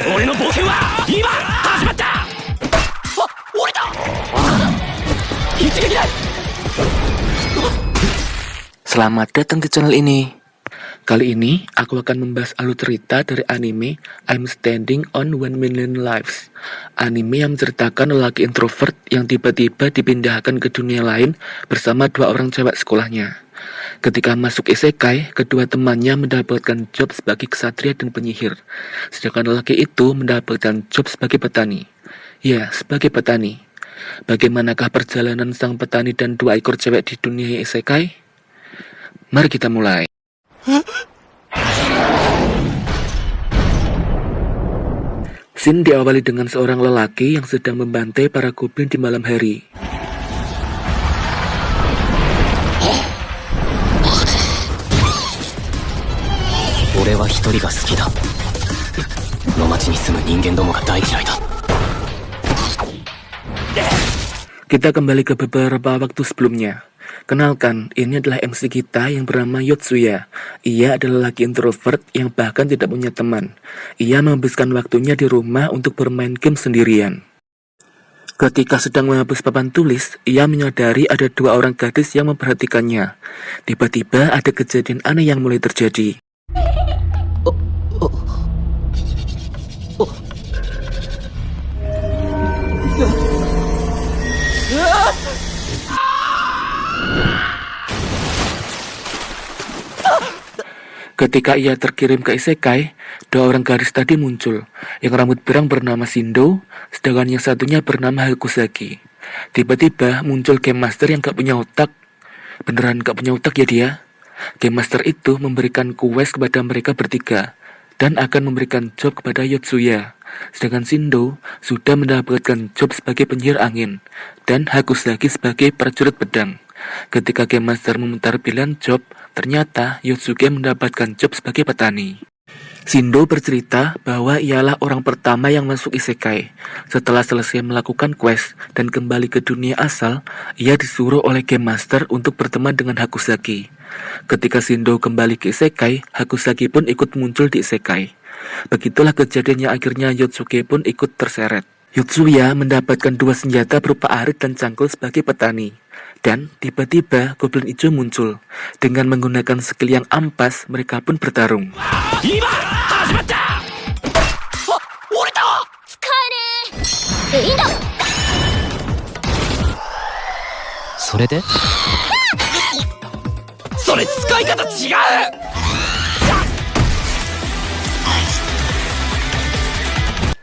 俺の冒険は今始まった。あ、折れた。一撃だ。 Selamat datang di channel ini. Kali ini aku akan membahas alur cerita dari anime I'm Standing on 1,000,000 Lives. Anime yang menceritakan lelaki introvert yang tiba-tiba dipindahkan ke dunia lain bersama dua orang cewek sekolahnya. Ketika masuk isekai, kedua temannya mendapatkan job sebagai ksatria dan penyihir. Sedangkan lelaki itu mendapatkan job sebagai petani. Ya, sebagai petani. Bagaimanakah perjalanan sang petani dan dua ekor cewek di dunia isekai? Mari kita mulai. Scene diawali dengan seorang lelaki yang sedang membantai para goblin di malam hari. Kita kembali ke beberapa waktu sebelumnya. Kenalkan, ini adalah MC kita yang bernama Yotsuya. Ia adalah lelaki introvert yang bahkan tidak punya teman. Ia menghabiskan waktunya di rumah untuk bermain game sendirian. Ketika sedang menghapus papan tulis, ia menyadari ada dua orang gadis yang memperhatikannya. Tiba-tiba ada kejadian aneh yang mulai terjadi. Ketika ia terkirim ke isekai, dua orang gadis tadi muncul. Yang rambut pirang bernama Shindo, sedangkan yang satunya bernama Hakusaki. Tiba-tiba muncul Game Master yang gak punya otak. Beneran gak punya otak ya dia? Game Master itu memberikan quest kepada mereka bertiga dan akan memberikan job kepada Yotsuya. Sedangkan Shindo sudah mendapatkan job sebagai penyihir angin dan Hakusaki sebagai prajurit pedang. Ketika Game Master memutar pilihan job, ternyata Yotsuke mendapatkan job sebagai petani. Shindo bercerita bahwa ialah orang pertama yang masuk isekai. Setelah selesai melakukan quest dan kembali ke dunia asal, ia disuruh oleh Game Master untuk berteman dengan Hakusaki. Ketika Shindo kembali ke isekai, Hakusaki pun ikut muncul di isekai. Begitulah kejadian yang akhirnya Yotsuke pun ikut terseret. Yotsuya mendapatkan dua senjata berupa arit dan cangkul sebagai petani. Dan tiba-tiba goblin hijau muncul. Dengan menggunakan skill yang ampas, mereka pun bertarung.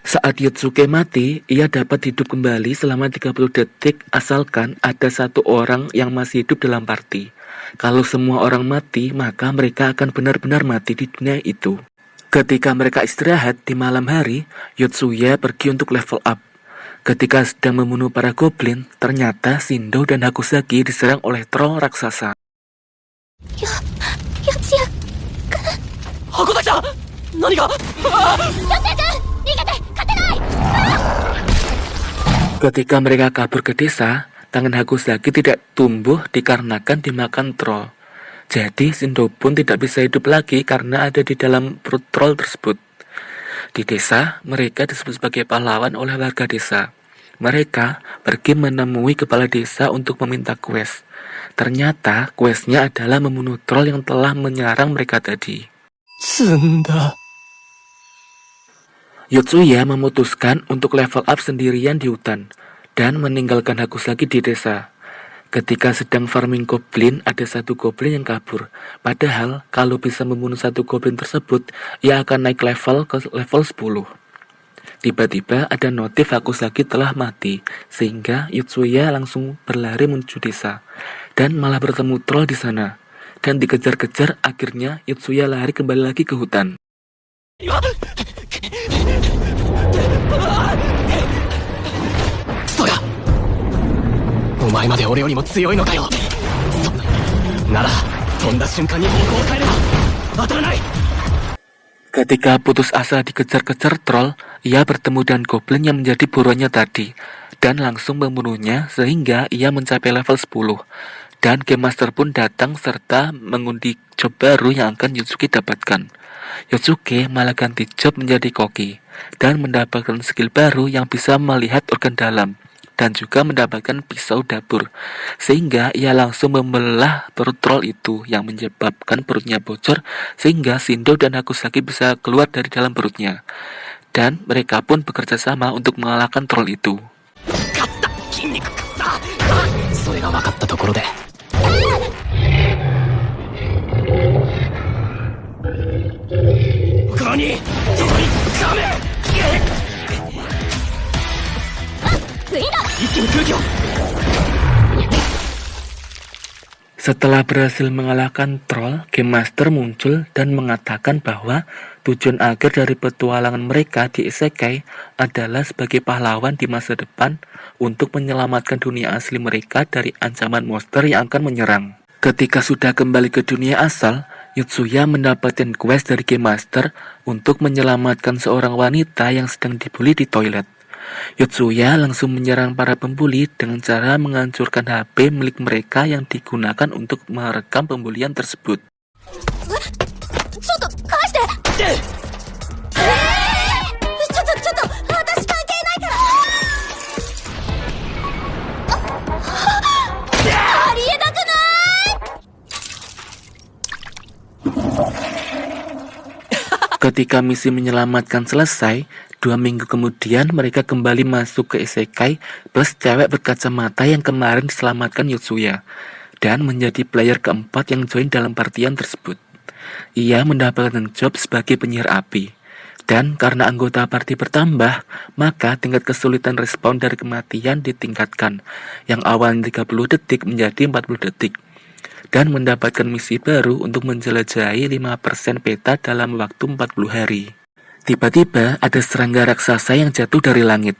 Saat Yotsuke mati, ia dapat hidup kembali selama 30 detik asalkan ada satu orang yang masih hidup dalam party. Kalau semua orang mati, maka mereka akan benar-benar mati di dunia itu. Ketika mereka istirahat di malam hari, Yotsuya pergi untuk level up. Ketika sedang membunuh para goblin, ternyata Shindo dan Hakusaki diserang oleh troll raksasa. Yotsuya, Hakusaki-san! Naniga? Ketika mereka kabur ke desa, tangan Hakusaki tidak tumbuh dikarenakan dimakan troll. Jadi Shindo pun tidak bisa hidup lagi karena ada di dalam perut troll tersebut. Di desa, mereka disebut sebagai pahlawan oleh warga desa. Mereka pergi menemui kepala desa untuk meminta quest. Ternyata questnya adalah membunuh troll yang telah menyerang mereka tadi. Yotsuya memutuskan untuk level up sendirian di hutan dan meninggalkan Hakusaki di desa. Ketika sedang farming goblin, ada satu goblin yang kabur. Padahal kalau bisa membunuh satu goblin tersebut, ia akan naik level ke level 10. Tiba-tiba ada notif Hakusaki telah mati, sehingga Yotsuya langsung berlari menuju desa dan malah bertemu troll di sana. Dan dikejar-kejar, akhirnya Yotsuya lari kembali lagi ke hutan. Ketika putus asa dikejar-kejar troll, ia bertemu dengan goblin yang menjadi buruannya tadi. dan langsung membunuhnya sehingga ia mencapai level 10. Dan Game Master pun datang serta mengundi job baru yang akan Yotsuki dapatkan. Yotsuki malah ganti job menjadi koki dan mendapatkan skill baru yang bisa melihat organ dalam dan juga mendapatkan pisau dapur, sehingga ia langsung membelah perut troll itu yang menyebabkan perutnya bocor sehingga Shindo dan Hakusaki bisa keluar dari dalam perutnya. Dan mereka pun bekerja sama untuk mengalahkan troll itu. 勝った筋肉かさそれが分かったところで他にそこにカメ一気に空気を Setelah berhasil mengalahkan troll, Game Master muncul dan mengatakan bahwa tujuan akhir dari petualangan mereka di Isekai adalah sebagai pahlawan di masa depan untuk menyelamatkan dunia asli mereka dari ancaman monster yang akan menyerang. Ketika sudah kembali ke dunia asal, Yotsuya mendapatkan quest dari Game Master untuk menyelamatkan seorang wanita yang sedang dibully di toilet. Yotsuya langsung menyerang para pembuli dengan cara menghancurkan HP milik mereka yang digunakan untuk merekam pembulian tersebut. Ketika misi menyelamatkan selesai, 2 minggu kemudian mereka kembali masuk ke Isekai plus cewek berkacamata yang kemarin diselamatkan Yotsuya dan menjadi player keempat yang join dalam partian tersebut. Ia mendapatkan job sebagai penyihir api. Dan karena anggota party bertambah, maka tingkat kesulitan respawn dari kematian ditingkatkan, yang awalnya 30 detik menjadi 40 detik. Dan mendapatkan misi baru untuk menjelajahi 5% peta dalam waktu 40 hari. Tiba-tiba ada serangga raksasa yang jatuh dari langit.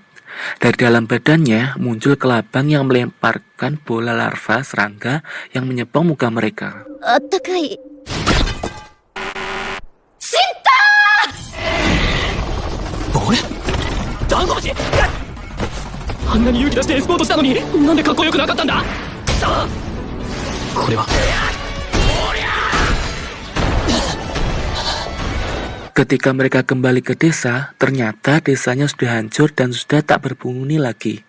Dari dalam badannya muncul kelabang yang melemparkan bola larva serangga yang menyepong muka mereka. Attakai. Shinta! Boleh? Dangobashi! あんなに勇気出してエスコートしたのになんでかっこよくなかったんださあこれは Ketika mereka kembali ke desa, ternyata desanya sudah hancur dan sudah tak berpenghuni lagi.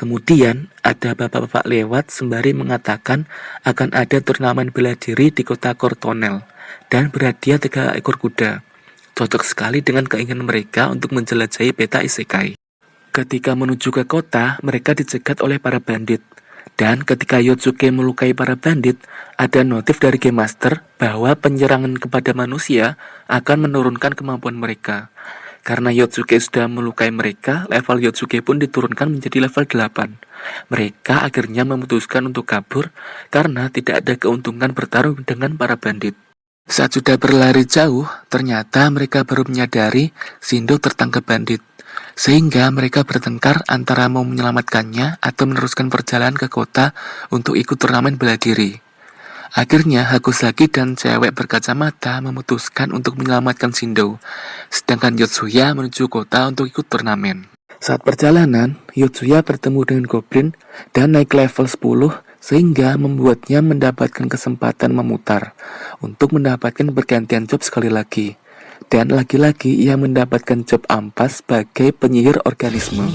Kemudian, ada bapak-bapak lewat sembari mengatakan akan ada turnamen bela diri di kota Kortonel dan berhadiah 3 ekor kuda. Cocok sekali dengan keinginan mereka untuk menjelajahi peta Isekai. Ketika menuju ke kota, mereka dicegat oleh para bandit. Dan ketika Yotsuki melukai para bandit, ada notif dari Game Master bahwa penyerangan kepada manusia akan menurunkan kemampuan mereka. Karena Yotsuki sudah melukai mereka, level Yotsuki pun diturunkan menjadi level 8. Mereka akhirnya memutuskan untuk kabur karena tidak ada keuntungan bertarung dengan para bandit. Saat sudah berlari jauh, ternyata mereka baru menyadari Shindo tertangkap bandit. Sehingga mereka bertengkar antara mau menyelamatkannya atau meneruskan perjalanan ke kota untuk ikut turnamen bela diri. Akhirnya Hakusaki dan cewek berkacamata memutuskan untuk menyelamatkan Shindo, sedangkan Yotsuya menuju kota untuk ikut turnamen. Saat perjalanan, Yotsuya bertemu dengan Goblin dan naik level 10 sehingga membuatnya mendapatkan kesempatan memutar untuk mendapatkan pergantian job sekali lagi. Dan lagi-lagi ia mendapatkan job ampas sebagai penyihir organisme.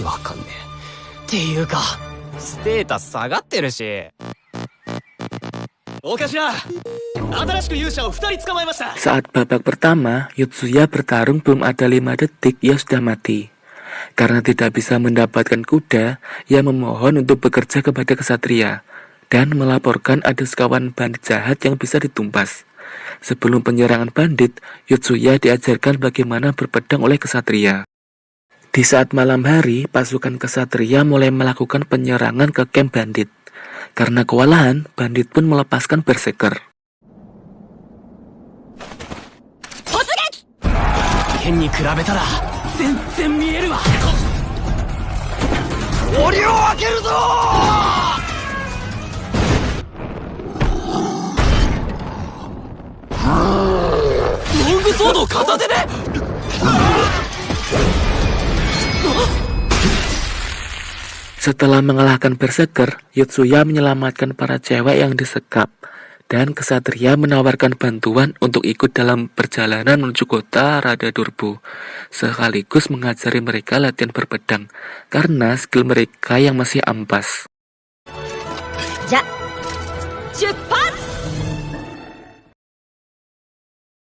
Saat babak pertama, Yotsuya bertarung belum ada 5 detik, ia sudah mati. Karena tidak bisa mendapatkan kuda, ia memohon untuk bekerja kepada kesatria dan melaporkan ada sekawan bandit jahat yang bisa ditumpas. Sebelum penyerangan bandit, Yotsuya diajarkan bagaimana berpedang oleh kesatria. Di saat malam hari, pasukan kesatria mulai melakukan penyerangan ke camp bandit. Karena kewalahan, bandit pun melepaskan berserker. Setelah mengalahkan berserker, Yotsuya menyelamatkan para cewek yang disekap. Dan kesatria menawarkan bantuan untuk ikut dalam perjalanan menuju kota Rada Durbo, sekaligus mengajari mereka latihan berpedang, karena skill mereka yang masih ampas. じゃ出発